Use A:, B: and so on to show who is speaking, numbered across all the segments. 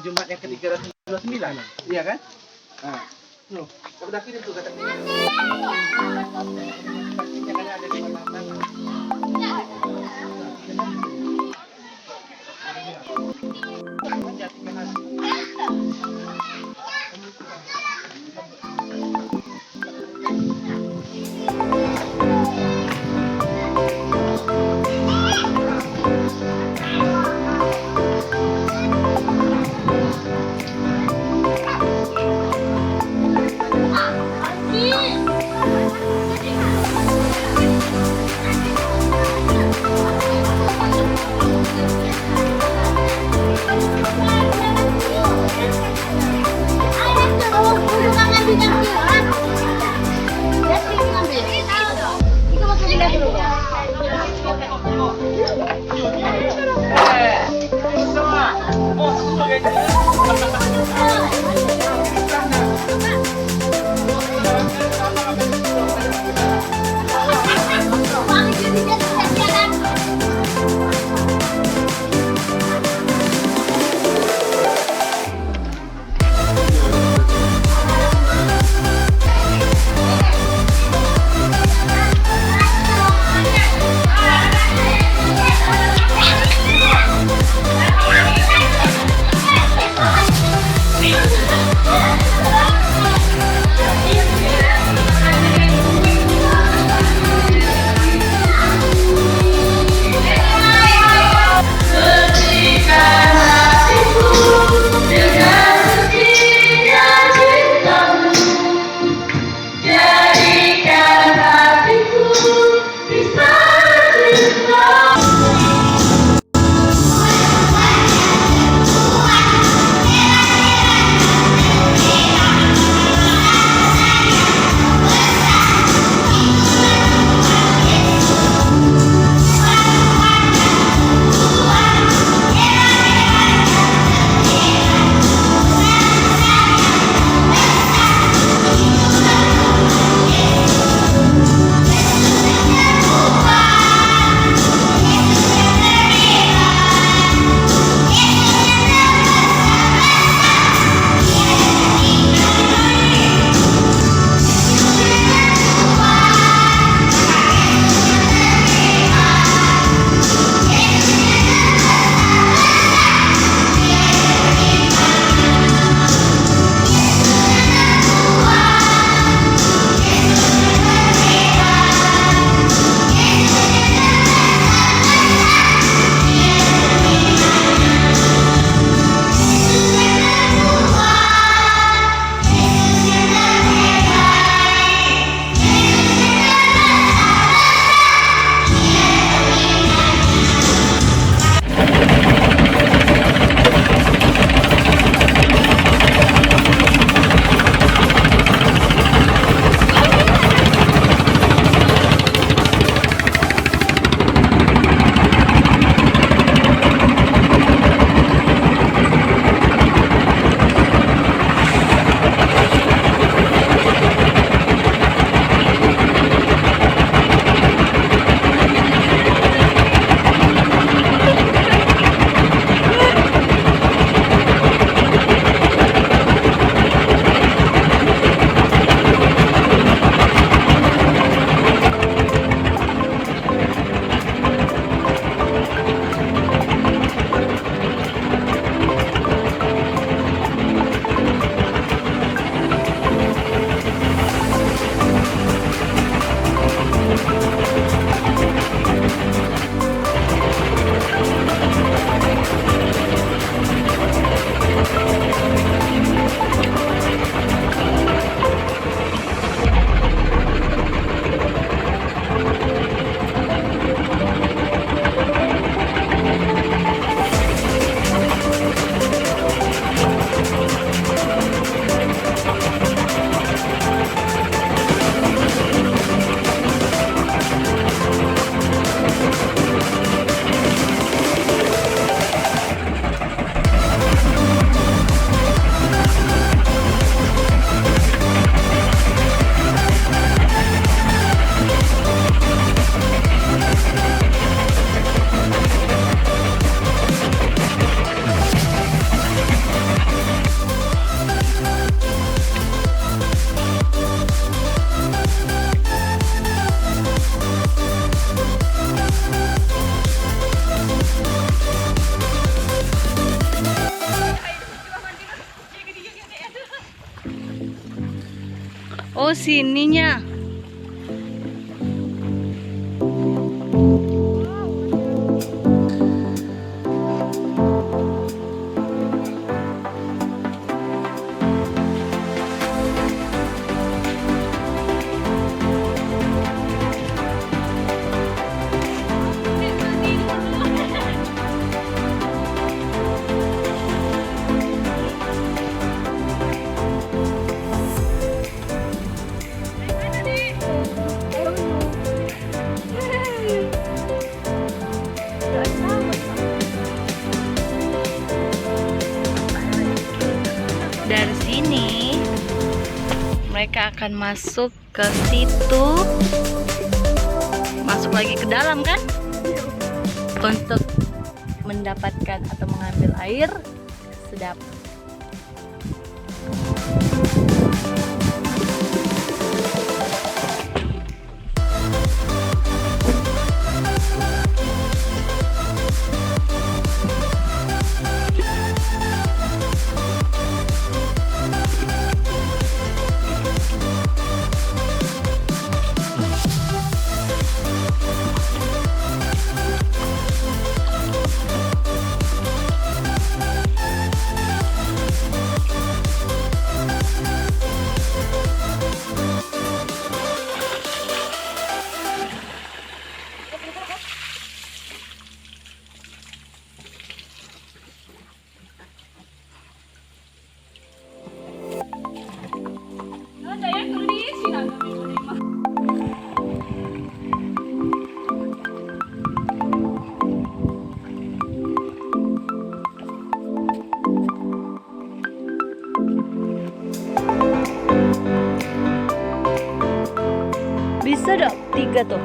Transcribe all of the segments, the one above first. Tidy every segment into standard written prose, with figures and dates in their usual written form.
A: Jumat yang ke-329. Iya kan? Nah, no, udah kirim tuh kata. Pastinya kan ada di mana-mana.
B: sininya. Dari sini mereka akan masuk ke situ, masuk lagi ke dalam kan, untuk mendapatkan atau mengambil air sedap. Bisa dong 3 tuh.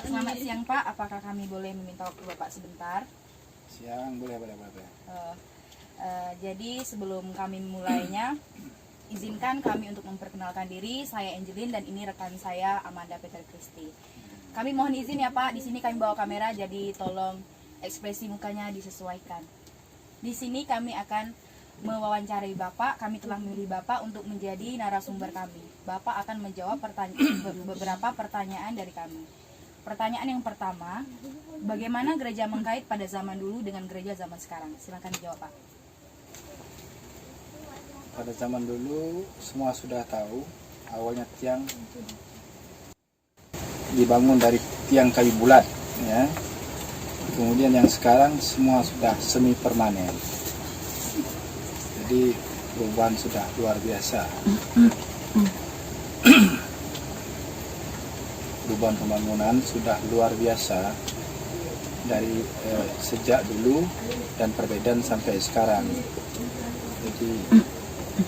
C: Selamat siang Pak, apakah kami boleh meminta waktu Bapak sebentar?
A: Siang, boleh.
C: Jadi sebelum kami mulainya, izinkan kami untuk memperkenalkan diri. Saya Angelin dan ini rekan saya Amanda Peter Christy. Kami mohon izin ya Pak, di sini kami bawa kamera, jadi tolong ekspresi mukanya disesuaikan. Di sini kami akan mewawancarai Bapak. Kami telah memilih Bapak untuk menjadi narasumber kami. Bapak akan menjawab beberapa pertanyaan dari kami. Pertanyaan yang pertama, bagaimana gereja Mengkait pada zaman dulu dengan gereja zaman sekarang? Silakan dijawab Pak.
A: Pada zaman dulu semua sudah tahu, awalnya tiang dibangun dari tiang kayu bulat, ya. Kemudian yang sekarang semua sudah semi permanen. Jadi perubahan sudah luar biasa. Perubahan pembangunan sudah luar biasa dari sejak dulu dan perbedaan sampai sekarang. Jadi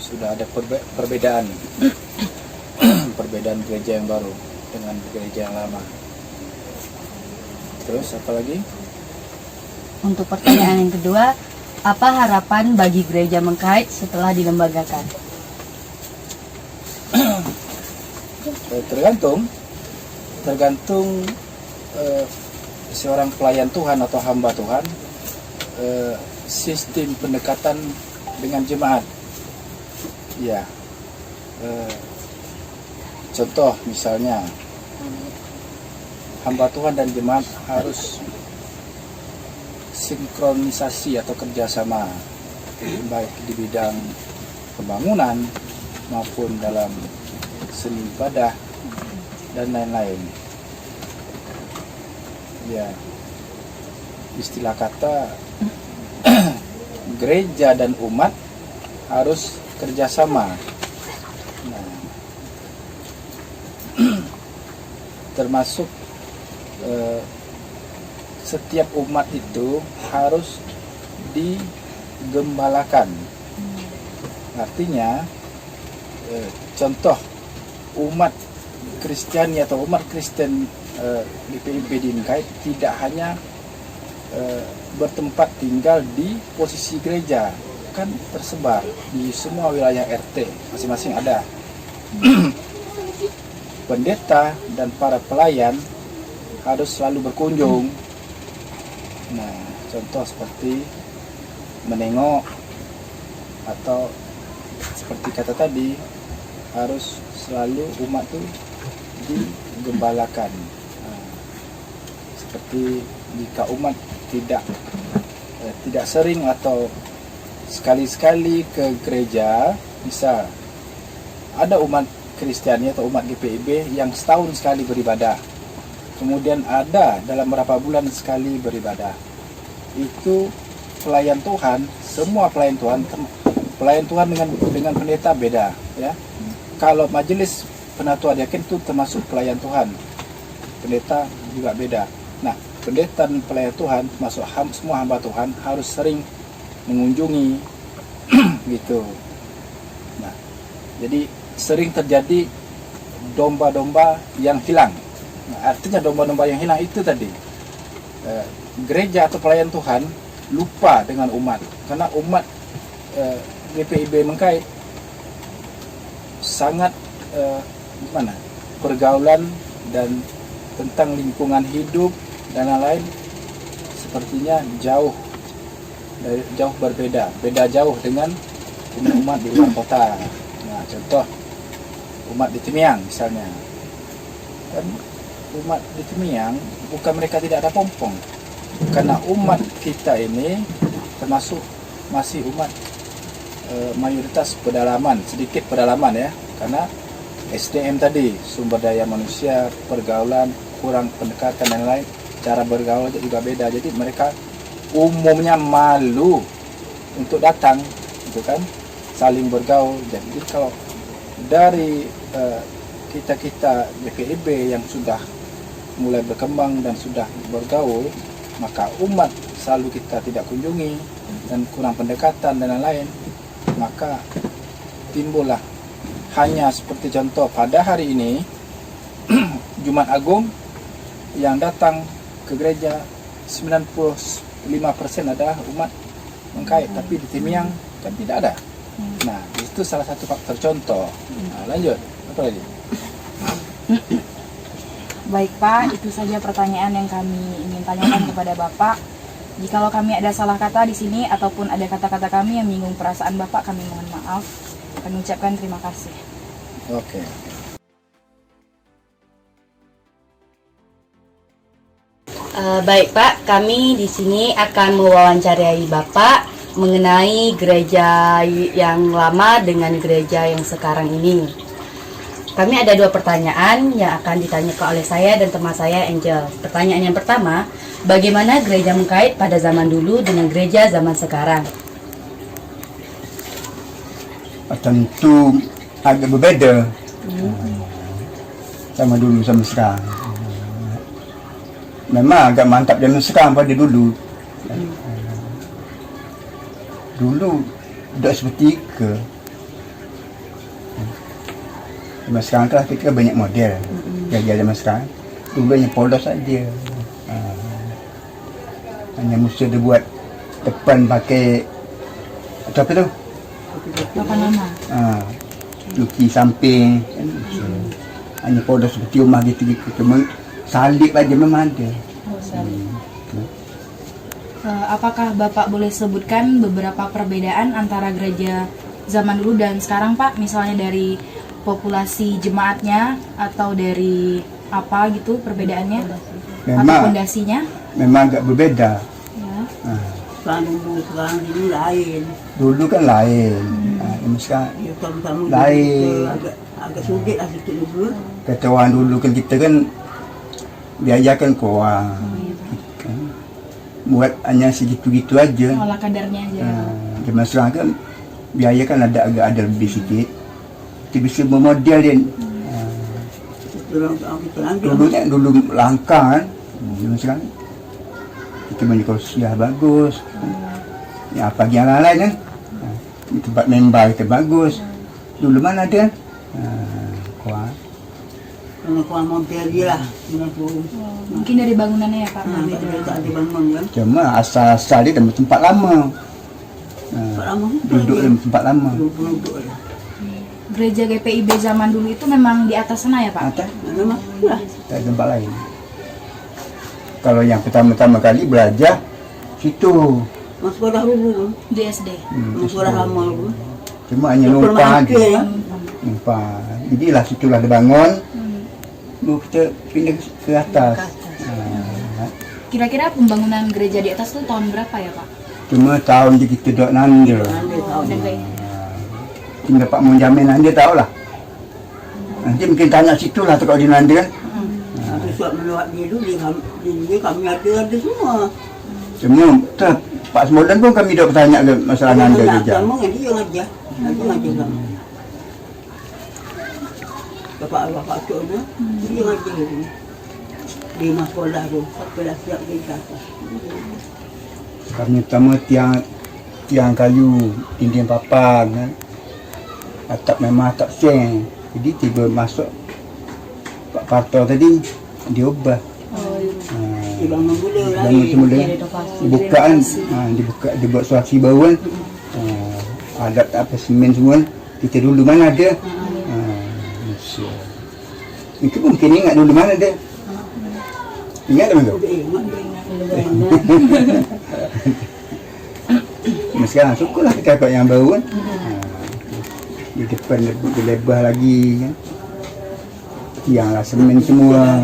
A: sudah ada perbedaan perbedaan gereja yang baru dengan gereja yang lama. Terus apa lagi?
B: Untuk pertanyaan yang kedua, apa harapan bagi gereja Mengkait setelah dilembagakan?
A: Tergantung seorang pelayan Tuhan atau hamba Tuhan, sistem pendekatan dengan jemaat. Ya, contoh misalnya hamba Tuhan dan jemaat harus sinkronisasi atau kerjasama, baik di bidang pembangunan maupun dalam seni ibadah dan lain-lain. Ya, istilah kata gereja dan umat harus kerjasama. Nah, termasuk setiap umat itu harus digembalakan. Artinya, contoh umat Kristiani atau umat Kristen di PIB di Mengkait tidak hanya bertempat tinggal di posisi gereja, kan tersebar di semua wilayah RT, masing-masing ada. Pendeta dan para pelayan harus selalu berkunjung. Nah, contoh seperti menengok atau seperti kata tadi, harus selalu umat itu digembalakan. Nah, seperti jika umat tidak sering atau sekali-sekali ke gereja, bisa ada umat Kristiani atau umat GPIB yang setahun sekali beribadah, kemudian ada dalam beberapa bulan sekali beribadah. Itu pelayan Tuhan, semua pelayan Tuhan dengan pendeta beda, ya. Kalau majelis penatua diaken itu termasuk pelayan Tuhan, pendeta juga beda. Nah, pendeta dan pelayan Tuhan termasuk semua hamba Tuhan harus sering mengunjungi gitu. Nah, jadi sering terjadi domba-domba yang hilang. Nah, artinya domba-domba yang hilang itu tadi, gereja atau pelayan Tuhan lupa dengan umat, karena umat GPIB Mengkait sangat pergaulan dan tentang lingkungan hidup dan lain-lain sepertinya jauh berbeda jauh dengan umat di luar kota. Nah, contoh umat di Timiang misalnya, kan umat di Timiang bukan mereka tidak ada pompong, karena umat kita ini termasuk masih umat mayoritas pedalaman, sedikit pedalaman, ya, karena SDM tadi, sumber daya manusia, pergaulan, kurang pendekatan dan lain, cara bergaul juga beda. Jadi mereka umumnya malu untuk datang, gitu kan, saling bergaul. Jadi kalau dari kita GPIB yang sudah mulai berkembang dan sudah bergaul, maka umat selalu kita tidak kunjungi dan kurang pendekatan dan lain-lain, maka timbullah hanya seperti contoh pada hari ini Jumat Agung yang datang ke gereja 95% adalah umat Mengkait, tapi di Timiang kan tidak ada. Nah, itu salah satu faktor contoh. Nah, lanjut, apa lagi?
C: Baik Pak, itu saja pertanyaan yang kami ingin tanyakan kepada Bapak. Jikalau kami ada salah kata di sini ataupun ada kata-kata kami yang menyinggung perasaan Bapak, kami mohon maaf. Kami ucapkan terima kasih.
A: Oke.
D: Baik Pak, kami di sini akan mewawancarai Bapak mengenai gereja yang lama dengan gereja yang sekarang ini. Kami ada 2 pertanyaan yang akan ditanyakan oleh saya dan teman saya Angel. Pertanyaan yang pertama, bagaimana gereja Mengkait pada zaman dulu dengan gereja zaman sekarang?
E: Tentu agak berbeda sama dulu sama sekarang. Memang agak mantap zaman sekarang pada dulu. Dulu tidak seperti ke. Zaman sekarang kan kita banyak model. Gereja zaman sekarang dulu hanya polos saja. Hanya mesti dia buat depan pakai apa tu?
C: Bapak nama?
E: Luki samping. Hanya polos seperti rumah gitu-gitu. Cuma salib aja memang ada.
C: Apakah Bapak boleh sebutkan beberapa perbedaan antara gereja zaman dulu dan sekarang Pak? Misalnya dari populasi jemaatnya atau dari apa gitu perbedaannya? Atau fondasinya?
E: Memang agak berbeda.
C: Ya.
F: Sekarang ini lain.
E: Dulu kan lain. Sekarang
F: Ya, kamu
E: lain.
F: agak sulit lah sikit dulu.
E: Kata orang dulu kan kita kan diajarkan ke orang. Buat hanya segitu-gitu aja.
C: Olah kadarnya aja.
E: Zaman sekarang kan biaya kan agak ada lebih sikit. Kita bisa memodel dia. Dulu langka kan. Zaman sekarang kita punya kursiah bagus. Ya pagi yang lain kan. Tempat member kita bagus. Dulu mana ada? Kuat.
F: Kalau kurang model dia lah.
C: Mungkin dari bangunannya ya Pak.
F: Tak ada bangun kan.
E: Cuma asal-asal dia dalam tempat lama. Duduk dalam tempat lama.
F: Duduk lah.
C: Gereja GPIB zaman dulu itu memang di atas sana ya Pak?
E: Atas,
F: Memang lah.
E: tak ada tempat lain. Kalau yang pertama-tama kali belajar situ.
F: Masuk sekolah dulu.
C: Di SD.
F: Masuk sekolah lama dulu.
E: Cuma hanya numpang aja. Numpang. Jadilah situlah dia bangun. Baru kita pindah ke atas.
C: Kira-kira pembangunan gereja di atas itu tahun berapa ya Pak?
E: Cuma tahun di kita dok nanda.
C: Dan kayak
E: Tinggal Pak Munjamin dia tahu lah. Nanti mungkin tanya situ lah kalau di nanda kan.
F: Habis suap melawat dia dulu, dia kami ada semua.
E: Cuma Pak Semolan pun kami dok bertanya ke masalah nanda gereja.
F: Sama kan dia yang ajar. Dia ngajar kami. Bapak Cok tu, dia ngajar tu. Di rumah sekolah tu, sekolah siap dia kata.
E: Kami pertama tiang kayu, dinding papan kan. Atap memang atap seng. Jadi tiba masuk Pak Parto tadi dia ubah.
F: Dia bangun mula
E: Bangun
F: lagi.
E: semula. Dibukaan, dibuka, dibuat suasi baru kan. Adat apa semen semua. Kita dulu mana ada? Itu mungkin ingat dulu mana dia. Ingat tak betul? Sekarang syukurlah kita dapat yang baru kan. Di depan lebih lebar lagi kan. Tiang lah semen semua.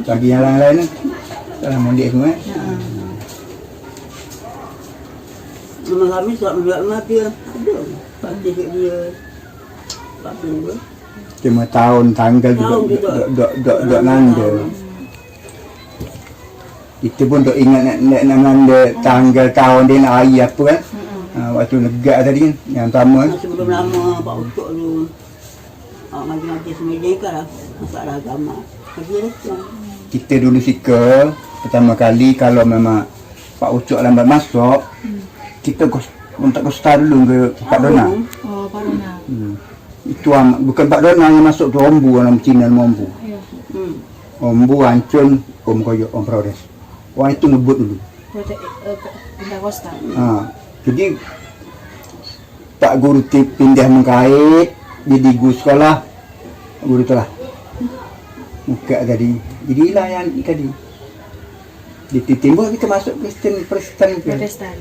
E: Bagi yang lain-lain kan. Salah mondik semua kan.
F: Memang kami suap melawat dia. Ada. Pasti dia. Pasti dia.
E: Cuma tahun tanggal dok nanda. Kita pun dok ingat nak nanda tanggal tahun dia nak hari apa kan. Waktu lega tadi kan yang pertama kan.
F: Sebelum lama Pak Ucok tu ngaji-ngaji semeja lah masalah agama.
E: Kita dulu suka pertama kali kalau memang Pak Ucok lambat masuk, kita minta kostar dulu ke Pak Dona.
C: Oh Pak Dona.
E: Itu bukan Pak Dona yang masuk tu Ombu, orang Cina Ombu. Om Bu Ancun, Om Koyo, Om Progres. Orang itu ngebut dulu.
C: Pentakosta.
E: Jadi Pak Guru pindah mengkait, jadi guru sekolah, guru telah muka tadi. Jadilah yang tadi. Ditimbul kita masuk Protestan.
C: Protestan.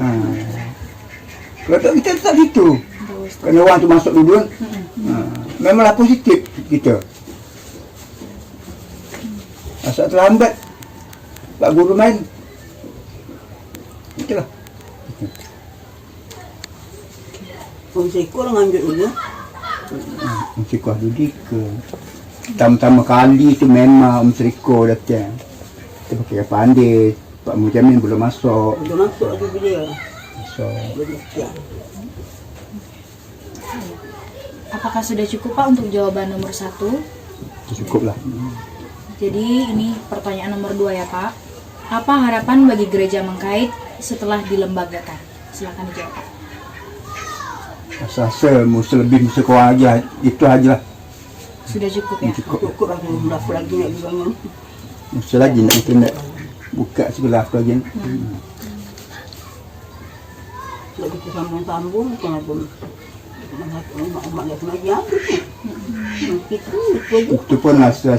E: Kalau tak kita tetap situ. Kerana orang tu masuk duluan. Memanglah positif kita. Asal terlambat Pak Guru main. Itulah.
F: Seekor ngambil dulu.
E: Seriko dulu ke. Pertama kali tu memang Seriko datang. Kita pakai pandai. Pak Mujamin belum masuk.
F: Belum masuk lagi dia.
E: Masuk.
F: Belum siap.
C: Apakah sudah cukup Pak untuk jawaban nomor 1?
E: Cukup lah.
C: Jadi ini pertanyaan nomor 2 ya Pak. Apa harapan bagi gereja Mengkait setelah dilembagakan? Silakan dijawab Pak.
E: Rasa mesti lebih mesti kurang aja. Itu aja lah.
C: Sudah cukup ya?
E: Cukup.
F: Cukup lah, berapa lagi nak dibangun.
E: Mesti lagi nak kita nak buka sebelah apa lagi.
F: Kalau kita sambung-sambung, kenapa mak nak lagi habis. Itu aja.
E: Itu pun hasil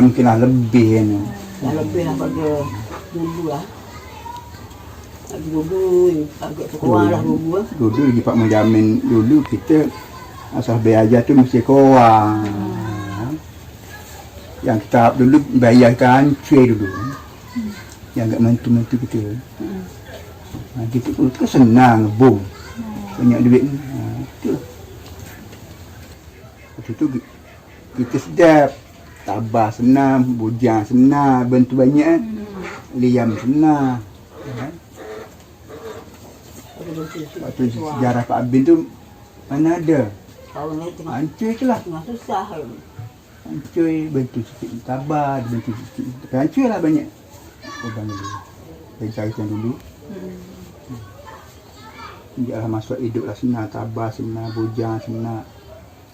E: mungkinlah lebih ni.
F: Dah lebih lah pada dulu lah. Dulu agak kurang lah dulu lah.
E: Dulu lagi Pak Mujamin dulu kita asal belajar tu mesti kurang. Yang kita dulu bayar kancui dulu. Yang agak mentu-mentu kita. Kita pun kan senang boom. Banyak duit ni. Itulah. Lepas tu kita sedap. Tabah senang, bujang senang, bantu banyak. Liam senang. Lepas tu sejarah Pak Abin tu mana ada?
F: Tahun ni tengah
E: Hancur je lah.
F: susah.
E: Hancur, bantu sikit tabah, bantu sikit. Tapi hancur lah banyak. Orang dulu. Dari carikan dulu. Dia lah masuk hidup lah senang, tabah senang, bujang senang.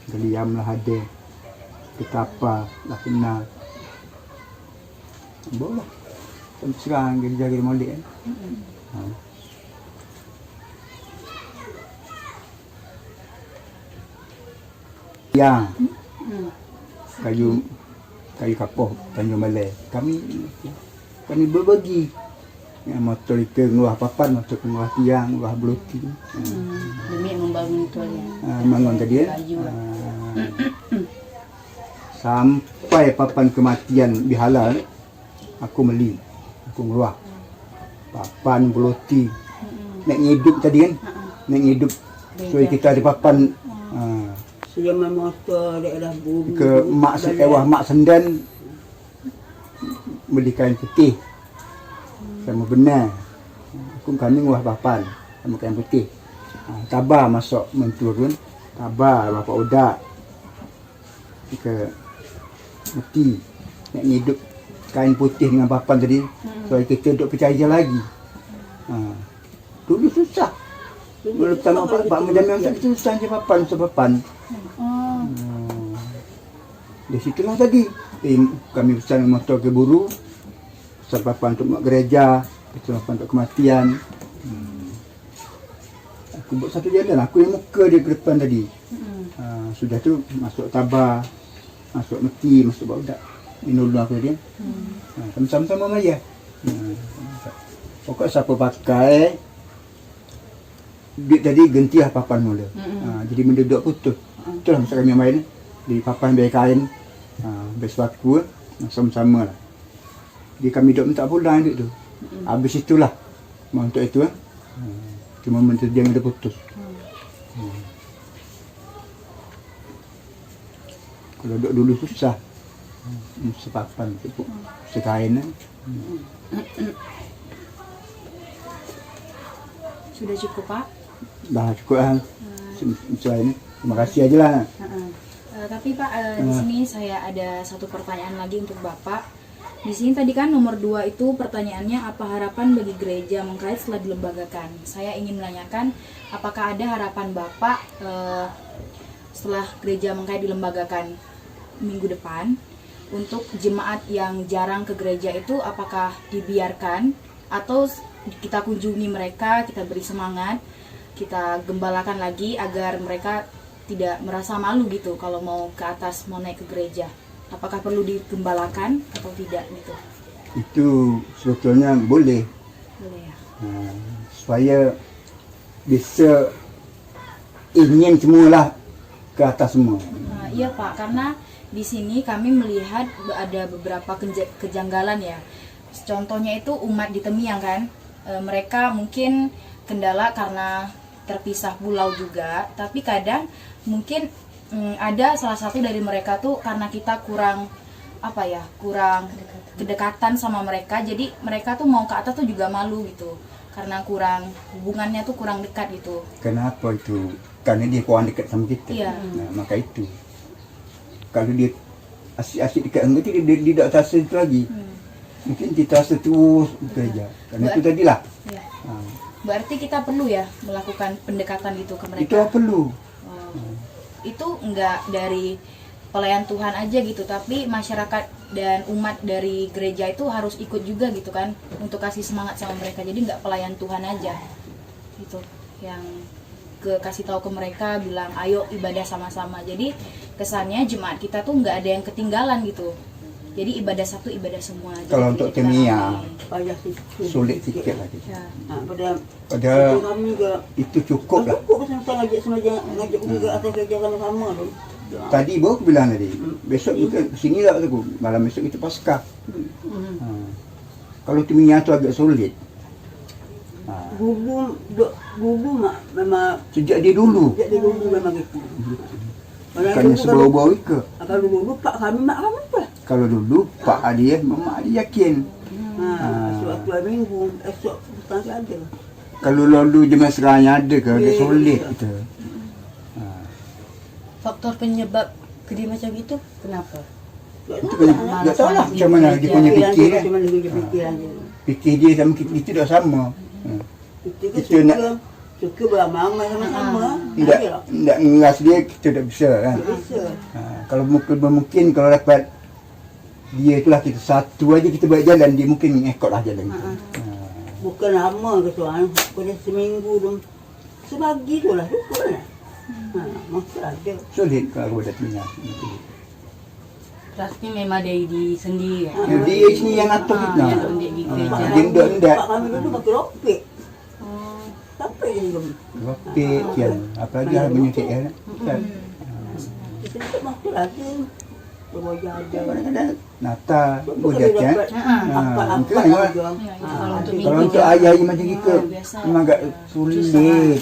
E: Geliam lah ada. Ketapa lah senang. Boleh. Sampai sekarang dia jaga molek kan. Yang kayu kapur Tanjung Balai kami berbagi yang motor itu ngeluah papan, motor ngeluah tiang, ngeluah bloti.
D: Demi membangun itu ya.
E: Bangun tadi ya. Sampai papan kematian dihalal, aku beli, aku ngeluah papan bloti. Nak hidup tadi kan, nak hidup. So kita ada papan.
F: Sejaman motor daerah bumi.
E: Ke mak sendan beli kain putih sama benar. Aku kami nguah papan sama kain putih. Tabah masuk menturun, tabah bapak udak ke mati nak hidup kain putih dengan papan tadi. So kita duk percaya lagi. Dulu susah. Dulu pertama Pak Mujamin susah je papan. Di situlah tadi kami pesan motor ke buru, pesan papan untuk gereja, pesan papan untuk kematian. Aku buat satu jalan, aku yang muka dia ke depan tadi. Sudah tu masuk tabah, masuk meti, masuk baudak. Minul aku dia. Sama-sama maya. Pokok siapa pakai duit tadi gentilah papan mula. Jadi benda putus. Itulah masa kami main di papan biar kain. Bespaku sama-sama lah. Jadi kami duduk minta pulang duit tu. Habis itulah untuk itu cuma menteri dia ada putus. Kalau duduk dulu susah. Sepapan sekain.
C: Sudah cukup Pak?
E: Dah cukup lah. Terima kasih aja lah.
C: Tapi Pak, di sini saya ada satu pertanyaan lagi untuk Bapak. Di sini tadi kan nomor 2 itu pertanyaannya apa harapan bagi gereja Mengkait setelah dilembagakan. Saya ingin menanyakan apakah ada harapan Bapak setelah gereja Mengkait dilembagakan minggu depan. untuk jemaat yang jarang ke gereja itu apakah dibiarkan atau kita kunjungi mereka, kita beri semangat, kita gembalakan lagi agar mereka tidak merasa malu gitu kalau mau ke atas, mau naik ke gereja. Apakah perlu digembalakan atau tidak gitu?
E: Itu sebetulnya boleh.
C: Boleh ya.
E: Supaya bisa ingin semualah ke atas semua.
C: Nah, iya Pak, karena di sini kami melihat ada beberapa kejanggalan ya. Contohnya itu umat di Temiang kan, mereka mungkin kendala karena terpisah pulau juga, tapi kadang mungkin ada salah satu dari mereka tuh karena kita kurang kurang kedekatan sama mereka, jadi mereka tuh mau ke atas tuh juga malu gitu, karena kurang hubungannya tuh kurang dekat gitu.
E: Kenapa itu? Karena dia kurang dekat sama kita.
C: Iya.
E: Nah, maka itu. Kalau dia asyik-asyik dekat dengan kita, dia tidak terasa itu lagi. Mungkin kita terasa terus bekerja. Karena itu tadilah.
C: Ya. Berarti kita perlu ya melakukan pendekatan gitu ke mereka.
E: Itu perlu.
C: Itu enggak dari pelayan Tuhan aja gitu, tapi masyarakat dan umat dari gereja itu harus ikut juga gitu kan, untuk kasih semangat sama mereka. Jadi enggak pelayan Tuhan aja gitu yang kasih tahu ke mereka, bilang ayo ibadah sama-sama. Jadi kesannya jemaat kita tuh enggak ada yang ketinggalan gitu. Jadi ibadah satu, ibadah semua.
E: Kalau untuk Temiang
F: Payah sih.
E: sulit sikit lagi.
C: Ya.
F: Pada kami juga
E: Itu cukup lah.
F: cukup sama ngajak juga atas kerja sama tu.
E: Tadi baru aku bilang tadi, besok kita sini lah aku. Malam besok kita Paskah. Kalau Temiang tu agak sulit.
F: Dulu mak memang
E: Sejak dia dulu.
F: memang gitu.
E: Bukannya sebau-bau ke.
F: Kalau dulu pak kami mak kami apa?
E: Kalau dulu Pak Adi, Mak Adi yakin.
F: Esok 2 minggu, esok petang ada.
E: Kalau lalu jemaah seraya ada ke, dia sulit kita.
D: Faktor penyebab dia macam itu kenapa?
E: Itu kan tak tahu lah macam mana dia punya fikir.
F: Macam mana dia fikiran dia.
E: Fikir dia sama kita tak sama.
F: Kita nak suka beramai sama-sama.
E: Tidak ngelas dia, kita tak bisa kan.
F: Bisa.
E: Kalau mungkin kalau dapat dia itulah kita satu aja kita buat jalan, dia mungkin ikutlah jalan itu.
F: Bukan lama ke tuan, bukan seminggu tu. Sebagi tu lah, cukup lah. Masa ada.
E: Sulit kalau aku dah tinggal.
D: Rasanya memang dari di sendiri kan?
E: Dia sini yang atur kita.
D: Yang undek di gereja.
E: Dia ndak-ndak.
F: Pak kami dulu pakai ropek. Sampai je belum.
E: Ropek kian. Apalagi hal menyutik kan.
F: Kita tak mahu lagi. Berwajah aja.
E: Kadang-kadang Nata, bujat kan.
F: Apa-apa juga.
E: Kalau untuk ayah macam kita, memang agak sulit.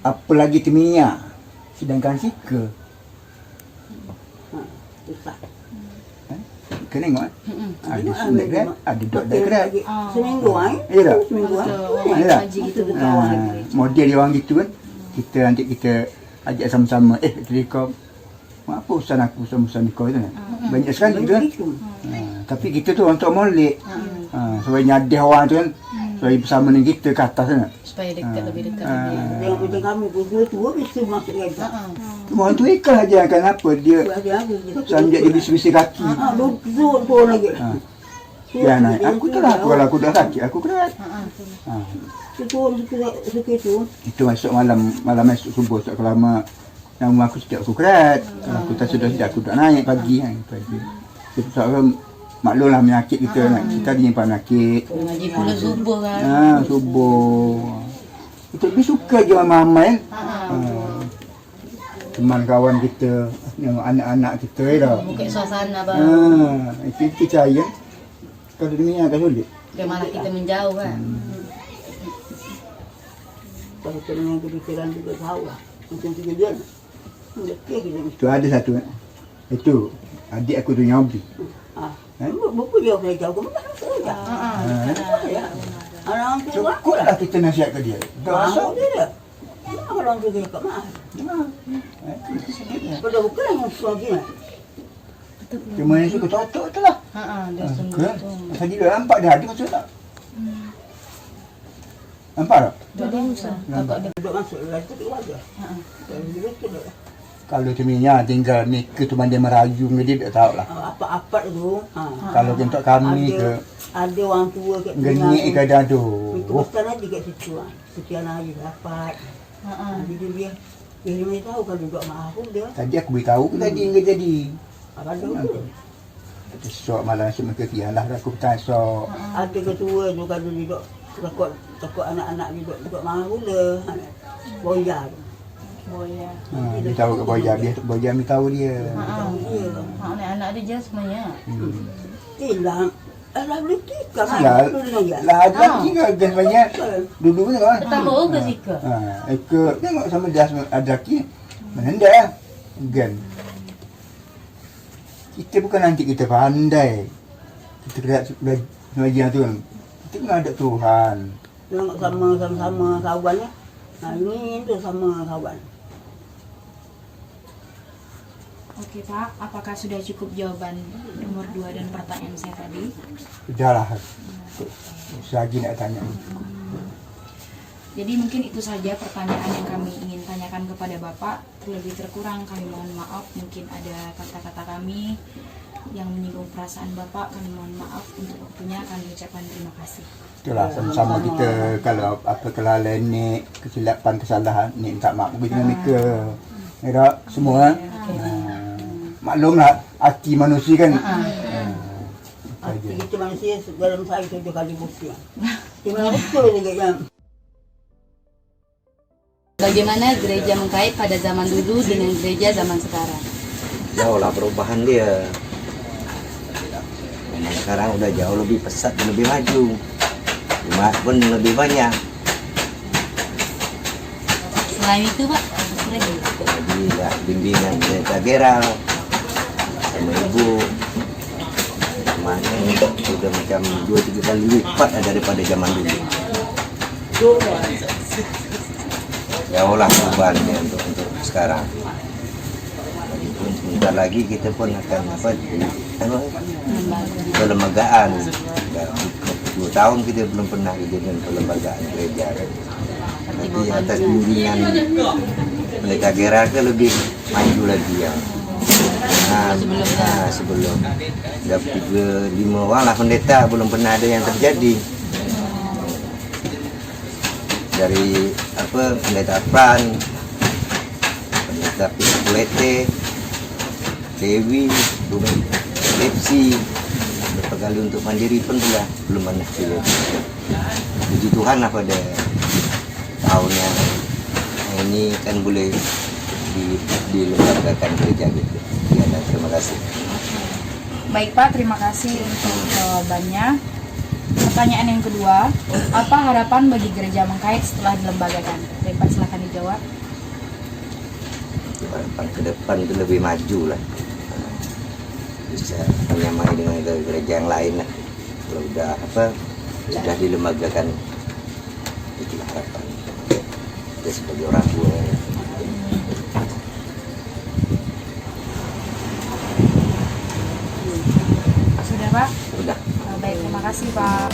E: Apalagi Temiang, sedangkan Sika.
F: Susah.
E: Kena tengok ada sulit kan, ada dot dekat.
F: Seminggu
E: Ya tak?
F: Seminggu
E: Ya tak?
C: Gitu.
E: Model dia orang gitu kan. Kita nanti kita ajak sama-sama, jadi kau apa urusan aku sama urusan kau itu kan. Banyak sekali gitu kan. Tapi kita tu orang tua molek. Supaya nyadah orang tu kan. Supaya bersama dengan kita ke atas kan.
D: Supaya dekat, lebih dekat lagi.
F: Tengok macam kami berdua bisa masuk kerja.
E: Orang tu ikhlas aja kan apa dia. Sambil dia bisi-bisi kaki.
F: Duduk lagi.
E: Ya naik. Aku tu lah kalau aku dah sakit aku kerat.
F: Suka itu.
E: Itu masuk malam masuk subuh tak lama. Nama aku sejak aku kerat. Kalau aku tak sudah aku tak naik pagi kan. Itu sebab maklumlah penyakit kita kan. Kita ada nyimpan penyakit.
D: Ngaji pula subuh kan.
E: Subuh. Kita lebih suka je mama kan. Teman kawan kita, anak-anak kita dah.
D: Buka suasana baru.
E: Itu percaya. Kalau dunia akan sulit.
D: Dia malah kita menjauh kan.
F: Kalau dengan kepikiran juga tahu lah. Macam kejadian.
E: Itu ada satu. Itu adik aku tu nyobi.
F: Buku jauh saya jauh ke mana saja. Orang tu
E: Cukup lah kita nasihat ke dia. Tak masuk.
F: dia. Orang tu dia kat mana? Pada bukan yang suami lah.
E: Cuma yang suka totok tu lah.
D: Dia sungguh tu.
E: Tadi dah nampak dah ada maksud tak? Nampak tak?
D: Tak ada usah. Takut dia.
F: Duduk masuk lah itu keluarga. Kalau dia betul lah.
E: Kalau temennya tinggal mereka tu mandai merayu dia tak tahu lah.
F: Apa-apa tu.
E: Kalau untuk kami ke
F: Ada orang tua kat
E: genik ke dadu.
F: Itu pasal lagi kat situ lah. Sekian hari dapat. Jadi dia dia tahu kalau duduk mahal dia.
E: Tadi aku beritahu ke tadi enggak jadi.
F: Apa tu?
E: Esok malam asyik mereka kialah aku petang esok.
F: Ada ketua tu kalau duduk takut anak-anak duduk mahal dia. Boyar.
B: Boya.
E: Dia tahu ke Boya, Boya mi tahu dia.
B: Anak-anak dia je semuanya.
F: Hilang. Alah boleh tikar.
E: Lah ada juga gas banyak. Dulu pun kan.
D: Tambah ke sika?
E: Ikut tengok sama jas ada ki. Menanda gan. Kita bukan nanti kita pandai. Kita kena belajar tu kan. Kita kena ada Tuhan.
F: Tengok sama-sama kawan ya. Ini tu sama kawan.
C: Oke Pak, apakah sudah cukup jawaban nomor 2 dan pertanyaan saya tadi?
E: Sudahlah. Lagi nak tanya.
C: Jadi mungkin itu saja pertanyaan yang kami ingin tanyakan kepada Bapak. Terlebih terkurang kami mohon maaf, mungkin ada kata-kata kami yang menyinggung perasaan Bapak, kami mohon maaf. Untuk waktunya kami ucapkan terima kasih.
E: Itulah sama-sama kita kalau apa kelalaian ni, kesilapan, kesalahan ni minta maaf dengan mereka. Ya semua. Maklumlah hati manusia kan.
F: Hati kita manusia dalam sehari 7 kali bosan. Cuma betul juga yang
D: Bagaimana gereja Mengkait pada zaman dulu dengan gereja zaman sekarang?
G: Jauh lah perubahan dia. Memang sekarang udah jauh lebih pesat dan lebih maju. Jemaat pun lebih banyak.
D: Selain itu Pak, apa lagi?
G: Jadi ya, bimbingan mereka geral sama ibu. Semuanya sudah macam 2-3 kali lipat daripada zaman dulu. Jauh lah perubahannya untuk sekarang. Walaupun sebentar lagi kita pun akan perlembagaan. 2 tahun kita belum pernah dengan perlembagaan gereja. Nanti atas bimbingan mereka gerak ke lebih maju lagi ya. Sebelum dah 3-5 orang lah pendeta belum pernah ada yang terjadi. Dari pendeta Pran, pendeta Pulete, Dewi, Pepsi, beberapa kali untuk mandiri pun pula belum pernah pilih. Puji Tuhan lah pada tahun yang ini kan boleh dilembagakan gereja gitu. Ya, dan terima kasih.
C: Baik Pak, terima kasih untuk jawabannya. Pertanyaan yang kedua, apa harapan bagi gereja Mengkait setelah dilembagakan? Baik Pak, silakan dijawab.
G: Harapan ke depan itu lebih maju lah. Bisa menyamai dengan gereja yang lain lah. Kalau sudah dilembagakan, itulah harapan kita sebagai orang tua.
C: Sudah Pak?
G: Sudah.
C: Baik, terima kasih Pak.